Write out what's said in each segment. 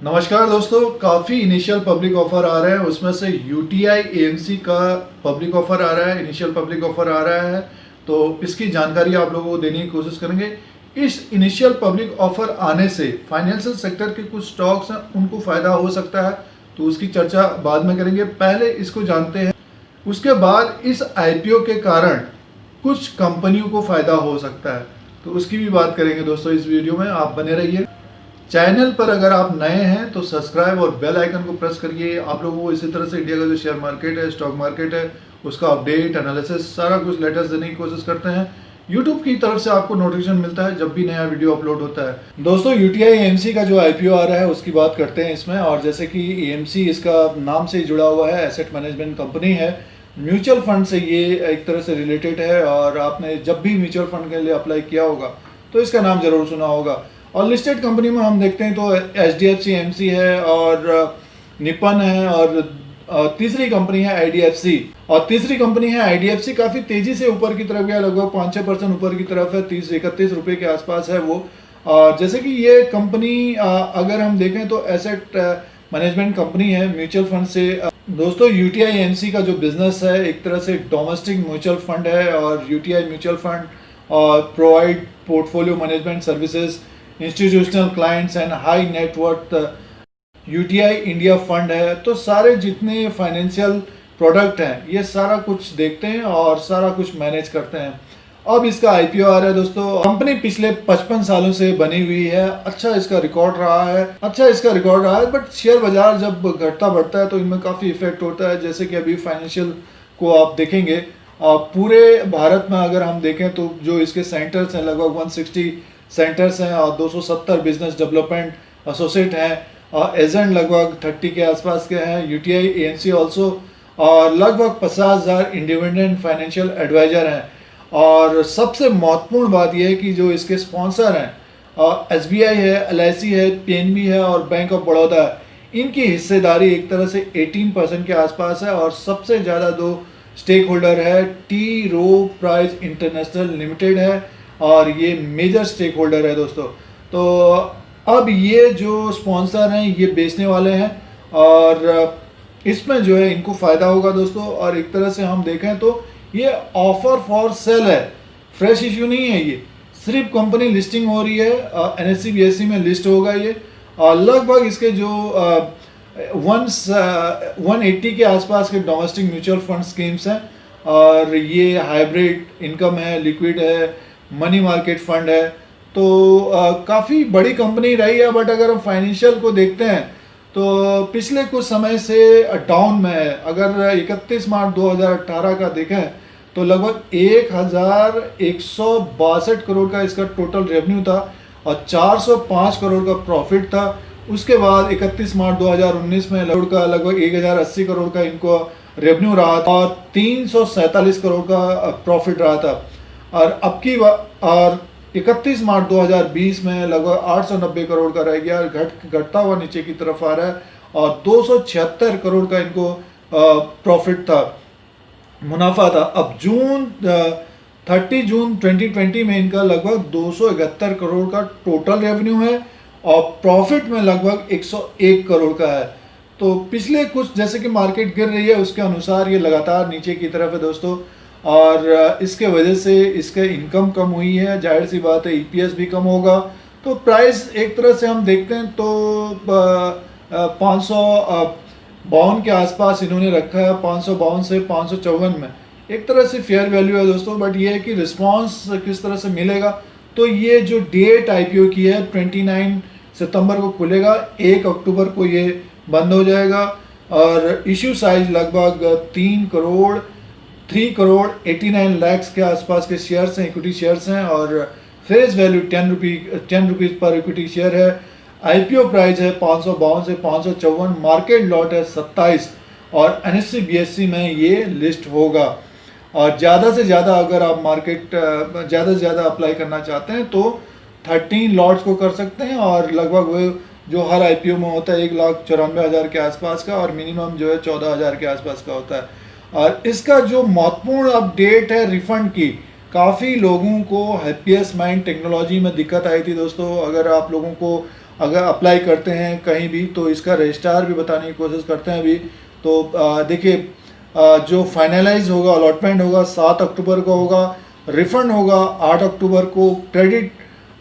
नमस्कार दोस्तों, काफ़ी इनिशियल पब्लिक ऑफर आ रहे हैं। उसमें से यूटीआई एएमसी का पब्लिक ऑफर आ रहा है, इनिशियल पब्लिक ऑफर आ रहा है। तो इसकी जानकारी आप लोगों को देने की कोशिश करेंगे। इस इनिशियल पब्लिक ऑफर आने से फाइनेंशियल सेक्टर के कुछ स्टॉक्स हैं, उनको फ़ायदा हो सकता है, तो उसकी चर्चा बाद में करेंगे। पहले इसको जानते हैं, उसके बाद इस आईपीओ के कारण कुछ कंपनियों को फ़ायदा हो सकता है, तो उसकी भी बात करेंगे दोस्तों इस वीडियो में। आप बने रहिए। चैनल पर अगर आप नए हैं तो सब्सक्राइब और बेल आइकन को प्रेस करिए। आप लोगों को इसी तरह से इंडिया का जो शेयर मार्केट है, स्टॉक मार्केट है, उसका अपडेट एनालिसिस सारा कुछ लेटेस्ट देने की कोशिश करते हैं। यूट्यूब की तरफ से आपको नोटिफिकेशन मिलता है जब भी नया वीडियो अपलोड होता है। दोस्तों, यूटीआई एएमसी का जो आईपीओ आ रहा है उसकी बात करते हैं इसमें। और जैसे कि एएमसी इसका नाम से जुड़ा हुआ है, एसेट मैनेजमेंट कंपनी है, म्यूचुअल फंड से ये एक तरह से रिलेटेड है। और आपने जब भी म्यूचुअल फंड के लिए अप्लाई किया होगा तो इसका नाम जरूर सुना होगा। और लिस्टेड कंपनी में हम देखते हैं तो एचडीएफसी एमसी है और निपन है, और तीसरी कंपनी है आईडीएफसी। और तीसरी कंपनी है आईडीएफसी, काफ़ी तेज़ी से ऊपर की तरफ गया, लगभग 5-6% ऊपर की तरफ है, 30-31 रुपये के आसपास है वो। और जैसे कि ये कंपनी अगर हम देखें तो एसेट मैनेजमेंट कंपनी है म्यूचुअल फंड से। दोस्तों, यूटीआई एमसी का जो बिजनेस है एक तरह से डोमेस्टिक म्यूचुअल फंड है, और यूटीआई म्यूचुअल फंड और provide portfolio management services, institutional clients and high net worth. UTI India fund है, तो सारे जितने फाइनेंशियल प्रोडक्ट हैं ये सारा कुछ देखते हैं और सारा कुछ मैनेज करते हैं। अब इसका आईपीओ आ रहा है दोस्तों। कंपनी पिछले 55 सालों से बनी हुई है, अच्छा इसका रिकॉर्ड रहा है, बट शेयर बाजार जब घटता बढ़ता है तो इनमें काफ़ी इफेक्ट होता है। जैसे कि अभी फाइनेंशियल को आप देखेंगे, पूरे भारत में अगर हम देखें तो जो इसके सेंटर्स हैं लगभग 160 सेंटर्स हैं, और 270 बिजनेस डेवलपमेंट एसोसिएट हैं, और एजेंट लगभग 30 के आसपास के हैं, यूटीआई एएमसी ऑल्सो, और लगभग 50,000 इंडिपेंडेंट फाइनेंशियल एडवाइजर हैं। और सबसे महत्वपूर्ण बात यह है कि जो इसके स्पॉन्सर हैं, एसबीआई है, एलआईसी है, पीएनबी है और बैंक ऑफ बड़ौदा है, इनकी हिस्सेदारी एक तरह से 18% के आसपास है। और सबसे ज़्यादा दो स्टेक होल्डर है, टी रो प्राइज इंटरनेशनल लिमिटेड है, और ये मेजर स्टेक होल्डर है दोस्तों। तो अब ये जो स्पॉन्सर हैं ये बेचने वाले हैं, और इसमें जो है इनको फ़ायदा होगा दोस्तों। और एक तरह से हम देखें तो ये ऑफर फॉर सेल है, फ्रेश इश्यू नहीं है, ये सिर्फ कंपनी लिस्टिंग हो रही है, एनएससी बीएससी में लिस्ट होगा ये। लगभग इसके जो 180 के आसपास के डोमेस्टिक म्यूचुअल फंड स्कीम्स हैं, और ये हाइब्रिड इनकम है, लिक्विड है, मनी मार्केट फंड है। तो काफ़ी बड़ी कंपनी रही है, बट अगर हम फाइनेंशियल को देखते हैं तो पिछले कुछ समय से डाउन में है। अगर 31 मार्च 2018 का देखें तो लगभग 1162 करोड़ का इसका टोटल रेवेन्यू था, और 405 करोड़ का प्रॉफिट था। उसके बाद 31 मार्च 2019 में लगभग 1080 करोड़ का इनको रेवेन्यू रहा था, और 347 करोड़ का प्रॉफिट रहा था। और अब की और 31 मार्च 2020 में लगभग 890 करोड़ का रह गया, घटता हुआ नीचे की तरफ आ रहा है, और 276 करोड़ का इनको प्रॉफिट था, मुनाफा था। अब 30 जून 2020 में इनका लगभग 271 करोड़ का टोटल रेवेन्यू है, और प्रॉफिट में लगभग 101 करोड़ का है। तो पिछले कुछ, जैसे कि मार्केट गिर रही है उसके अनुसार ये लगातार नीचे की तरफ है दोस्तों, और इसके वजह से इसके इनकम कम हुई है, जाहिर सी बात है ईपीएस भी कम होगा। तो प्राइस एक तरह से हम देखते हैं तो 552 के आसपास इन्होंने रखा है, 552 से 554 में एक तरह से फेयर वैल्यू है दोस्तों। बट ये है कि रिस्पांस किस तरह से मिलेगा, तो ये जो डेट आईपीओ की है 29 सितंबर को खुलेगा, 1 अक्टूबर को ये बंद हो जाएगा, और इश्यू साइज लगभग 3 करोड़ 89 लाख के आसपास के शेयर्स हैं, इक्विटी शेयर्स हैं, और फेस वैल्यू 10 रुपीज़ पर इक्विटी शेयर है। आईपीओ प्राइस है 552 से 554, मार्केट लॉट है 27, और एनएससी बीएससी में ये लिस्ट होगा। और ज़्यादा से ज़्यादा अगर आप मार्केट ज़्यादा से ज़्यादा अप्लाई करना चाहते हैं तो 13 लॉट्स को कर सकते हैं, और लगभग वो जो हर आईपीओ में होता है 1,94,000 के आसपास का, और मिनिमम जो है 14,000 के आसपास का होता है। और इसका जो महत्वपूर्ण अपडेट है रिफंड की, काफ़ी लोगों को हैप्पीएस्ट माइंड टेक्नोलॉजी में दिक्कत आई थी दोस्तों। अगर आप लोगों को अगर अप्लाई करते हैं कहीं भी तो इसका रजिस्ट्रार भी बताने की कोशिश करते हैं अभी। तो देखिए जो फाइनलाइज होगा, अलॉटमेंट होगा 7 अक्टूबर को होगा, रिफंड होगा 8 अक्टूबर को, क्रेडिट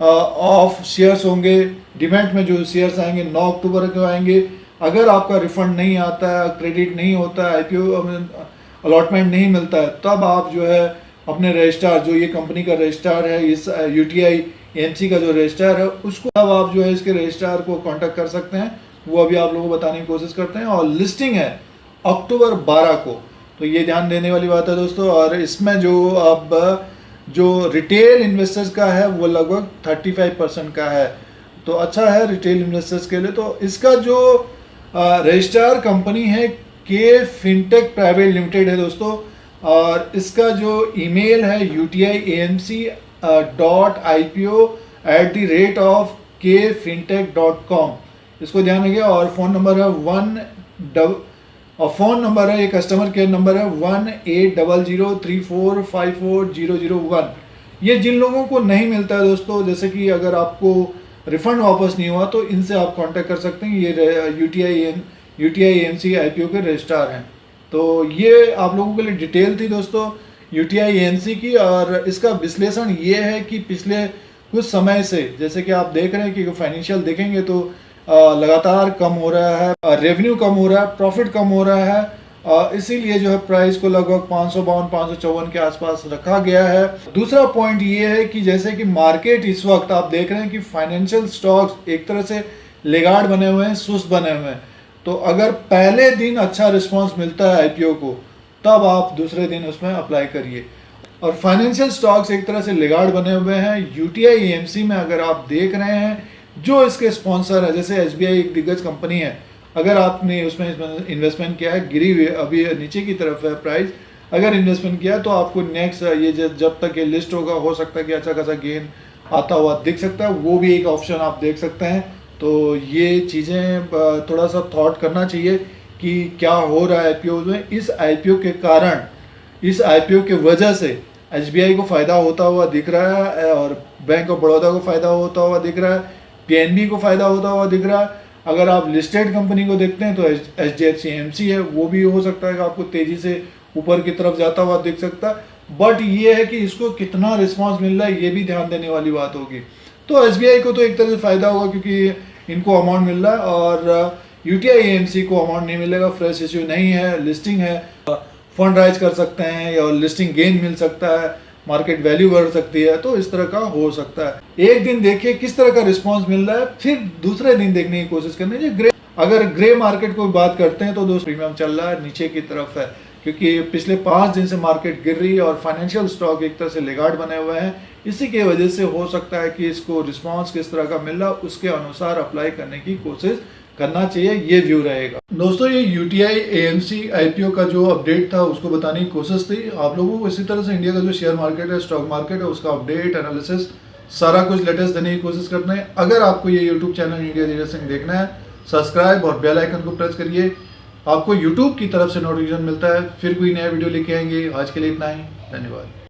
ऑफ शेयर्स होंगे, डिमैट में जो शेयर्स आएंगे 9 अक्टूबर को आएंगे। अगर आपका रिफंड नहीं आता है, क्रेडिट नहीं होता है, आईपीओ अलॉटमेंट नहीं मिलता है, तब आप जो है अपने रजिस्ट्रार, जो ये कंपनी का रजिस्ट्रार है, इस यूटीआई एएमसी का जो रजिस्ट्रार है, उसको अब आप जो है इसके रजिस्ट्रार को कांटेक्ट कर सकते हैं। वो अभी आप लोगों को बताने की कोशिश करते हैं। और लिस्टिंग है अक्टूबर 12 को, तो ये ध्यान देने वाली बात है दोस्तों। और इसमें जो अब जो रिटेल इन्वेस्टर्स का है वो लगभग 35% का है, तो अच्छा है रिटेल इन्वेस्टर्स के लिए। तो इसका जो रजिस्ट्रार कंपनी है के फिनटेक प्राइवेट लिमिटेड है दोस्तों, और इसका जो ईमेल है utiamc.ipo@kfintech.com, इसको ध्यान रखिए। और फ़ोन नंबर है ये कस्टमर केयर नंबर है 180034540001। ये जिन लोगों को नहीं मिलता है दोस्तों, जैसे कि अगर आपको रिफंड वापस नहीं हुआ तो इनसे आप कांटेक्ट कर सकते हैं। ये यूटीआई एएमसी आईपीओ के रजिस्ट्रार हैं। तो ये आप लोगों के लिए डिटेल थी दोस्तों यूटीआई एएमसी की। और इसका विश्लेषण ये है कि पिछले कुछ समय से, जैसे कि आप देख रहे हैं कि फाइनेंशियल देखेंगे तो लगातार कम हो रहा है, रेवेन्यू कम हो रहा है, प्रॉफिट कम हो रहा है, इसीलिए जो है प्राइस को लगभग 552-554 के आसपास रखा गया है। दूसरा पॉइंट ये है कि जैसे कि मार्केट इस वक्त आप देख रहे हैं कि फाइनेंशियल स्टॉक्स एक तरह से लेगार्ड बने हुए हैं, सुस्त बने हुए हैं। तो अगर पहले दिन अच्छा रिस्पांस मिलता है आईपीओ को, तब आप दूसरे दिन उसमें अप्लाई करिए। और फाइनेंशियल स्टॉक्स एक तरह से लेगार्ड बने हुए हैं। यूटीआई एएमसी में अगर आप देख रहे हैं, जो इसके स्पॉन्सर है, जैसे एसबीआई एक दिग्गज कंपनी है, अगर आपने उसमें इन्वेस्टमेंट किया है, गिरी हुई अभी नीचे की तरफ है प्राइस, अगर इन्वेस्टमेंट किया है तो आपको नेक्स्ट ये जब तक ये लिस्ट होगा, हो सकता है कि अच्छा खासा गेन आता हुआ दिख सकता है, वो भी एक ऑप्शन आप देख सकते हैं। तो ये चीज़ें थोड़ा सा थॉट करना चाहिए कि क्या हो रहा है आईपीओ में। इस आईपीओ के कारण, इस आईपीओ के वजह से एसबीआई को फ़ायदा होता हुआ दिख रहा है, और बैंक ऑफ बड़ौदा को फ़ायदा होता हुआ दिख रहा है, पीएनबी को फ़ायदा होता हुआ दिख रहा है। अगर आप लिस्टेड कंपनी को देखते हैं तो एचडीएफसी एएमसी है, वो भी हो सकता है कि आपको तेज़ी से ऊपर की तरफ जाता हुआ दिख सकता है। बट ये है कि इसको कितना रिस्पांस मिल रहा है, ये भी ध्यान देने वाली बात होगी। तो एसबीआई को तो एक तरह से फ़ायदा होगा क्योंकि इनको अमाउंट मिल रहा है, और यूटीआई एएमसी को अमाउंट नहीं मिलेगा, फ्रेश इश्यू नहीं है, लिस्टिंग है, फंड राइज कर सकते हैं या लिस्टिंग गेन मिल सकता है, मार्केट वैल्यू बढ़ सकती है, तो इस तरह का हो सकता है। एक दिन देखिए किस तरह का रिस्पांस मिल रहा है, फिर दूसरे दिन देखने की कोशिश करनी है। अगर ग्रे मार्केट को बात करते हैं तो दोस्त प्रीमियम चल रहा है, नीचे की तरफ है, क्योंकि पिछले 5 दिन से मार्केट गिर रही है और फाइनेंशियल स्टॉक एक तरह से लेगार्ड बने हुए हैं। इसी के वजह से हो सकता है कि इसको रिस्पांस किस तरह का मिल रहा है, उसके अनुसार अप्लाई करने की कोशिश करना चाहिए, ये व्यू रहेगा दोस्तों। ये यूटीआई एएमसी आईपीओ का जो अपडेट था उसको बताने की कोशिश थी आप लोगों को। इसी तरह से इंडिया का जो शेयर मार्केट है, स्टॉक मार्केट है, उसका अपडेट, एनालिसिस, सारा कुछ लेटेस्ट देने की कोशिश करते हैं। अगर आपको ये YouTube channel India Dheeraj Singh देखना है, सब्सक्राइब और बेल आइकन को प्रेस करिए, आपको यूट्यूब की तरफ से नोटिफिकेशन मिलता है। फिर कोई नया वीडियो लेके आएंगे। आज के लिए इतना ही, धन्यवाद।